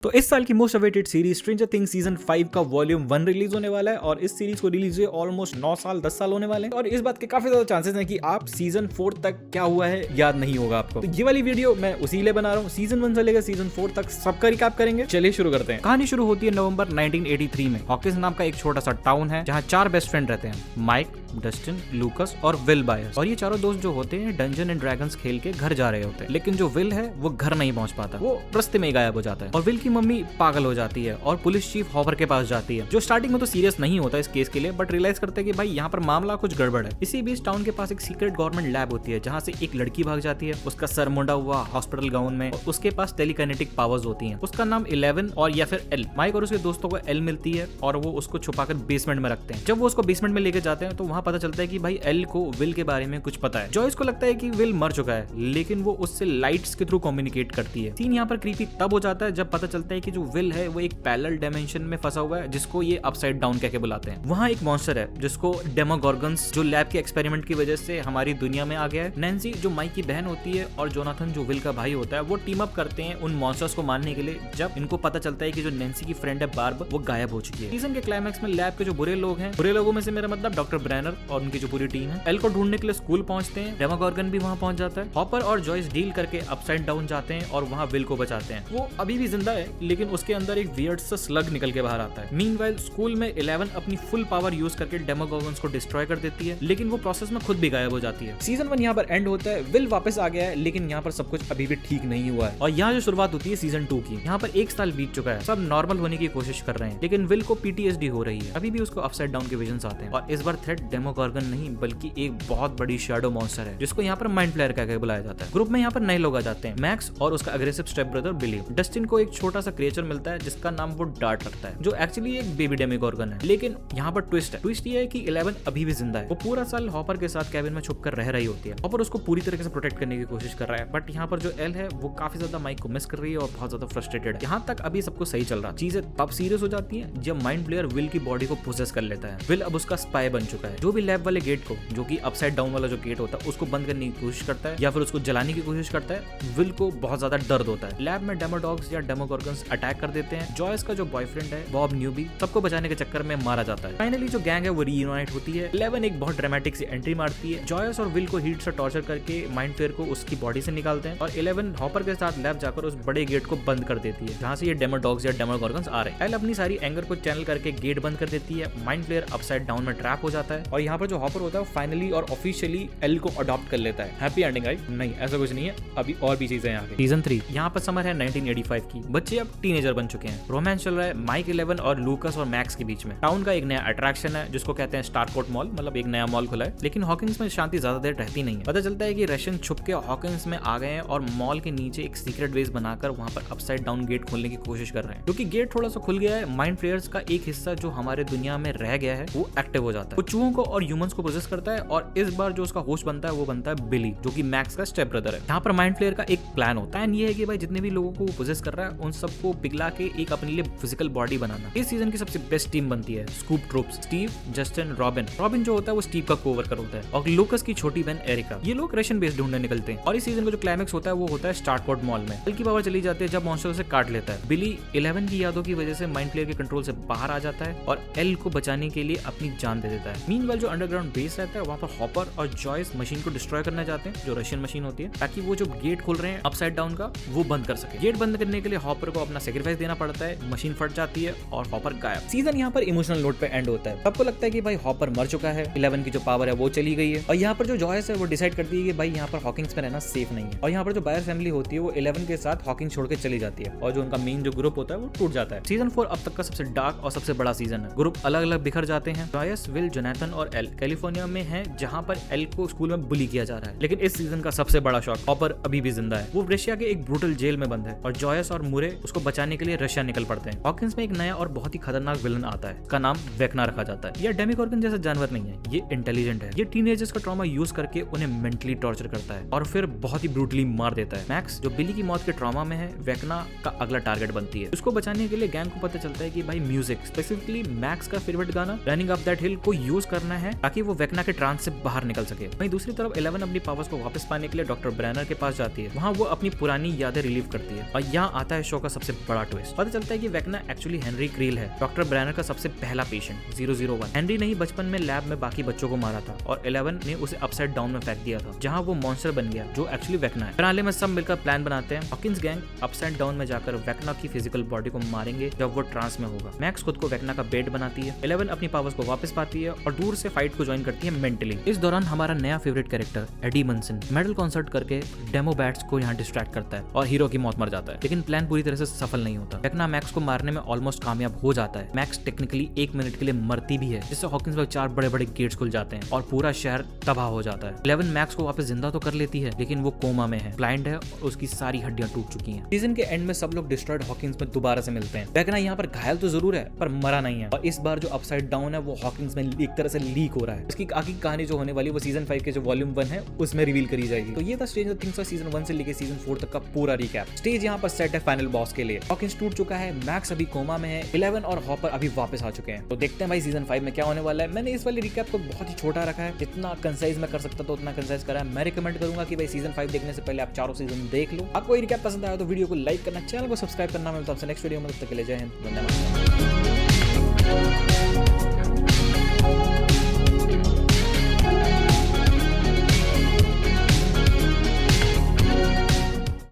तो इस साल की most awaited series stranger things season 5 का वॉल्यूम 1 रिलीज होने वाला है और इस सीरीज को रिलीज हुए ऑलमोस्ट 9 साल 10 साल होने वाले हैं और इस बात के काफी ज्यादा चांसेस हैं कि आप सीजन 4 तक क्या हुआ है याद नहीं होगा आपको। तो ये वाली वीडियो मैं उसी लिए बना रहा हूँ, सीजन 1 से लेकर सीजन 4 तक सबका रिकैप करेंगे। चलिए शुरू करते हैं। कहानी शुरू होती है नवंबर 1983 में। हॉकिंस नाम का एक छोटा सा टाउन है जहाँ 4 बेस्ट फ्रेंड रहते हैं, माइक, डस्टिन, लूकस और विल बायर्स। और ये चारों दोस्त जो होते हैं डंजन एंड ड्रैगन्स खेल के घर जा रहे होते हैं, लेकिन जो विल है वो घर नहीं पहुंच पाता, वो रास्ते में गायब हो जाता है और विल की मम्मी पागल हो जाती है और पुलिस चीफ हॉपर के पास जाती है, जो स्टार्टिंग में तो सीरियस नहीं होता इस केस के लिए, बट रियलाइज करते हैं कि भाई यहाँ पर मामला कुछ गड़बड़ है। इसी बीच टाउन के पास एक सीक्रेट गवर्नमेंट लैब होती है जहाँ से एक लड़की भाग जाती है, उसका सर मुंडा हुआ हॉस्पिटल गाउन में, और उसके पास टेलीकाइनेटिक पावर्स होती हैं। उसका नाम 11 और या फिर एल। माइक और उसके दोस्तों को एल मिलती है और वो उसको छुपाकर बेसमेंट में रखते हैं। जब वो उसको बेसमेंट में लेके जाते हैं तो वहाँ पता चलता है कि भाई एल को विल के बारे में कुछ पता है। जॉयस को लगता है कि विल मर चुका है, लेकिन वो उससे लाइट्स के थ्रू कम्युनिकेट करती है। सीन यहाँ पर क्रीपी तब हो जाता है जब पता चलता है कि जो विल है वो एक पैरेलल डायमेंशन में फंसा हुआ है जिसको ये अपसाइड डाउन कहके बुलाते हैं। वहाँ एक मॉन्स्टर है जिसको डेमोगॉर्गन्स, जो लैब के एक्सपेरिमेंट की वजह से हमारी दुनिया में आ गया है। नैन्सी जो माइक की बहन होती है और जोनाथन जो विल का भाई होता है वो टीम अप करते हैं उन मॉन्स्टर्स को मारने के लिए, जब इनको पता चलता है कि जो नैन्सी की फ्रेंड है बार्ब वो गायब हो चुकी है। सीजन के क्लाइमैक्स में लैब के जो बुरे लोग हैं, बुरे लोगों में से मेरा मतलब डॉक्टर ब्रैनर और उनकी जो पूरी टीम है, एल को ढूंढने के लिए स्कूल पहुंचते हैं। डेमोगॉर्गन भी वहां पहुंच जाता है। हॉपर और जॉयस डील करके अपसाइड डाउन जाते हैं और वहां विल को बचाते हैं। वो अभी भी जिंदा है, लेकिन उसके अंदर एक वियर्ड सा स्लग निकल के बाहर आता है। मीनवाइल स्कूल में 11 अपनी फुल पावर यूज करके डेमोगॉर्गन्स को डिस्ट्रॉय कर देती है, लेकिन वो प्रोसेस में खुद भी गायब हो जाती है। सीजन 1 यहाँ पर एंड होता है, विल वापस आ गया है, लेकिन यहाँ पर सब कुछ अभी भी ठीक नहीं हुआ है। और यहाँ जो शुरुआत होती है सीजन 2 की, यहाँ पर 1 साल बीत चुका है, सब नॉर्मल होने की कोशिश कर रहे हैं, लेकिन विल को पीटीएसडी हो रही है। अभी भी उसको अपसाइड डाउन के विजन्स आते हैं और इस बार थ्रेट डेमोगॉर्गन नहीं बल्कि एक बहुत बड़ी शैडो मॉन्स्टर है जिसको यहाँ पर माइंड फ्लेयर कहकर बुलाया जाता है। ग्रुप में यहाँ पर नए लोग आ जाते हैं, मैक्स और उसका अग्रेसिव स्टेप ब्रदर बिली। डस्टिन को एक छोटा सा क्रिएचर मिलता है जिसका नाम वो डार्ट रखता है, जो एक्चुअली एक बेबी डेमिगॉर्गन है। लेकिन यहाँ पर ट्विस्ट है। ट्विस्ट ये है कि 11 अभी भी जिंदा है। वो पूरा साल हॉपर के साथ कैबिन में छुपकर रह रही होती है। हॉपर उसको पूरी तरीके से प्रोटेक्ट करने की कोशिश कर रहा है, बट यहाँ पर जो एल है वो काफी ज्यादा माइक को मिस कर रही है और बहुत ज्यादा फ्रस्ट्रेटेड है। यहाँ तक अभी सब कुछ सही चल रहा। चीजें तब सीरियस हो जाती है जब माइंड प्लेयर विल की बॉडी को पोसेस कर लेता है। विल अब उसका स्पाई बन चुका है। जो भी लैब वाले गेट को, जो कि अपसाइड डाउन वाला जो गेट होता है, उसको बंद करने की कोशिश करता है या फिर उसको जलाने की कोशिश करता है, विल को बहुत ज्यादा दर्द होता है। लैब में डेमोडॉग्स या डेमोगॉर्गन्स अटैक कर देते हैं। जॉयस का जो बॉयफ्रेंड है बॉब न्यूबी सबको बचाने के चक्कर में मारा जाता है। फाइनली जो गैंग है वो रीयूनाइट होती है। 11 एक बहुत ड्रामेटिक सी एंट्री मारती है। जॉयस और विल को हीट से टॉर्चर करके माइंड फ्लेयर को उसकी बॉडी से निकालते हैं और 11 हॉपर के साथ लैब जाकर उस बड़े गेट को बंद कर देती है जहाँ से ये डेमोडॉग्स या डेमोगॉर्गन्स आ रहे हैं। एल अपनी सारी एंगर को चैनल करके गेट बंद कर देती है। माइंड फ्लेयर अपसाइड डाउन में ट्रैप हो जाता है और यहाँ पर जो हॉपर होता है वो फाइनली और ऑफिशियली एल को अडॉप्ट कर लेता है। Happy ending right? नहीं, ऐसा कुछ नहीं है, अभी और भी चीजें आगे। सीजन 3 यहाँ पर समर है 1985 की। बच्चे अब टीनेजर बन चुके हैं। रोमांस चल रहा है माइक, 11 और लूकस और मैक्स के बीच में। टाउन का एक नया अट्रैक्शन है जिसको कहते हैं स्टारकोट मॉल, मतलब एक नया मॉल खुला है, लेकिन हॉकिंस में शांति ज्यादा देर रहती नहीं है। पता चलता है कि रशियन छुप के हॉकिंस में आ गए हैं और मॉल के नीचे एक सीक्रेट बेस बनाकर वहां पर अपसाइड डाउन गेट खोलने की कोशिश कर रहे हैं। क्योंकि गेट थोड़ा सा खुल गया है, माइंड फ्लेयर्स का एक हिस्सा जो हमारे दुनिया में रह गया है वो एक्टिव हो जाता है। वो चूहों को और ह्यूमंस को पोजेस करता है और इस बार जो उसका होस्ट बनता है वो बनता है बिली, जो कि मैक्स का स्टेप ब्रदर है। यहाँ पर माइंड फ्लेयर का एक प्लान होता है, ये है कि भाई जितने भी लोगों को वो पोजेस कर रहा है उन सबको पिघला के एक अपने लिए फिजिकल बॉडी बनाना। इस सीजन की सबसे बेस्ट टीम बनती है scoop troops, Steve, Justin, robin. Robin जो होता है वो स्टीव का कोवर्कर होता है और लूकस की छोटी बहन एरिका। ये लोग रशियन बेस ढूंढने निकलते हैं और इस सीजन का जो क्लाइमैक्स होता है वो होता है स्टारकोट मॉल में। एल की पावर चली जाती है जब मॉन्स्टर उसे काट लेता है। बिली 11 की यादों की वजह से माइंड फ्लेयर के कंट्रोल से बाहर आ जाता है और एल को बचाने के लिए अपनी जान दे देता है। मीनवाइल जो अंडरग्राउंड बेस रहता है वहाँ पर हॉपर और जॉयस मशीन को डिस्ट्रॉय करना चाहते हैं, जो रशियन मशीन होती है, ताकि वो जो गेट खोल रहे हैं अपसाइड डाउन का वो बंद कर सके। गेट बंद करने के लिए हॉपर को अपना सेक्रीफाइस देना पड़ता है, मशीन फट जाती है और हॉपर गायब। सीजन यहाँ पर इमोशनल नोट पे एंड होता है। सबको लगता है कि भाई हॉपर मर चुका है, 11 की जो पावर है वो चली गई है और यहाँ पर जो जॉयस है वो डिसाइड करती है कि भाई यहाँ पर हॉकिंग्स में रहना सेफ नहीं है और यहाँ पर जो बायर फैमिली होती है वो 11 के साथ हॉकिंग छोड़ के चली जाती है और जो उनका मेन जो ग्रुप होता है वो टूट जाता है। सीजन 4 अब तक का सबसे डार्क और सबसे बड़ा सीजन है। ग्रुप अलग अलग बिखर जाते हैं। जॉयस, विल, जोनाथन और एल कैलिफोर्निया में है जहाँ पर एल को स्कूल में बुली किया जा रहा है। लेकिन इस सीजन का सबसे बड़ा शॉक, हॉपर अभी भी जिंदा है। वो रशिया के एक ब्रूटल जेल में बंद है और जॉयस और मुरे उसको बचाने के लिए रशिया निकल पड़ते हैं। हॉकिंस में एक नया और बहुत ही खतरनाक विलन आता है, का नाम वेकना रखा जाता है। यह डेमिगॉर्गन जैसा जानवर नहीं है, ये इंटेलिजेंट है। ये टीनेजर्स का ट्रॉमा यूज करके उन्हें मेंटली टॉर्चर करता है और फिर बहुत ही ब्रूटली मार देता है। मैक्स जो बिली की मौत के ट्रॉमा में है, वेकना का अगला टारगेट बनती है। उसको बचाने के लिए गैंग को पता चलता है कि भाई म्यूजिक, स्पेसिफिकली मैक्स का फेवरेट गाना रनिंग अप दैट हिल को यूज करना करना है ताकि वो वेक्ना के ट्रांस से बाहर निकल सके। वहीं दूसरी तरफ 11 अपनी पावर्स को वापस पाने के लिए डॉक्टर ब्रैनर के पास जाती है। वहाँ वो अपनी पुरानी यादें रिलीव करती है और यहाँ आता है शो का सबसे बड़ा ट्विस्ट। पता चलता है कि वेक्ना एक्चुअली हेनरी क्रील है, डॉक्टर ब्रैनर का सबसे पहला पेशेंट 001। हेनरी ने ही बचपन में लैब में बाकी बच्चों को मारा था और 11 ने उसे अपसाइड डाउन में फेंक दिया था, जहाँ वो मॉन्स्टर बन गया जो एक्चुअली वेक्ना है। फिनाले में सब मिलकर प्लान बनाते हैं। हॉकिंस गैंग अपसाइड डाउन में जाकर वेक्ना की फिजिकल बॉडी को मारेंगे जब वो ट्रांस में होगा। मैक्स खुद को वेक्ना का बेट बनाती है। 11 अपनी पावर्स को वापस पाती है और दूर से फाइट को ज्वाइन करती है मेंटली। इस दौरान हमारा नया favourite character Eddie Munson metal concert करके डेमो बैट्स को यहाँ डिस्ट्रैक्ट करता है और हीरो की मौत मर जाता है, लेकिन प्लान पूरी तरह से सफल नहीं होता। वेक्ना मैक्स को मारने में ऑलमोस्ट कामयाब हो जाता है। मैक्स टेक्निकली 1 मिनट के लिए मरती भी है, जिससे हॉकिंस में 4 बड़े-बड़े गेट्स खुल जाते हैं और पूरा शहर तबाह हो जाता है। 11 मैक्स को वापस जिंदा तो कर लेती है, लेकिन वो कोमा में है, ब्लाइंड है और उसकी सारी हड्डियां टूट चुकी हैं। सीजन के एंड में सब लोग डिस्ट्रॉयड हॉकिंस में दोबारा से मिलते हैं। वेक्ना यहाँ पर घायल तो जरूर है पर मरा नहीं है और इस बार जो अपसाइड डाउन है वो हॉकिंस में एक तरह से लीक हो रहा है। उसकी आगे कहानी जो होने वाली वो सीजन 5 के जो वॉल्यूम 1 है उसमें रिवील करी जाएगी। तो ये था स्ट्रेंजर थिंग्स का सीजन 1 से लेकर सीजन 4 तक का पूरा रिकैप। स्टेज यहाँ पर सेट है फाइनल बॉस के लिए। हॉकिंस टूट चुका है, मैक्स अभी कोमा में है, 11 और हॉपर अभी वापस आ चुके हैं। तो देखते हैं भाई सीजन 5 में क्या होने वाला है। मैंने इस वाली रिकैप को बहुत ही छोटा रखा है, जितना कंसाइज मैं कर सकता था उतना कंसाइज करा है। मैं रिकमेंड करूंगा कि भाई सीजन 5 देखने से पहले आप चारों सीजन देख लो। आपको ये रिकैप पसंद आया तो वीडियो को लाइक करना, चैनल को सब्सक्राइब करना। मिलता हूं नेक्स्ट वीडियो में, तब तक के लिए जय हिंद, धन्यवाद।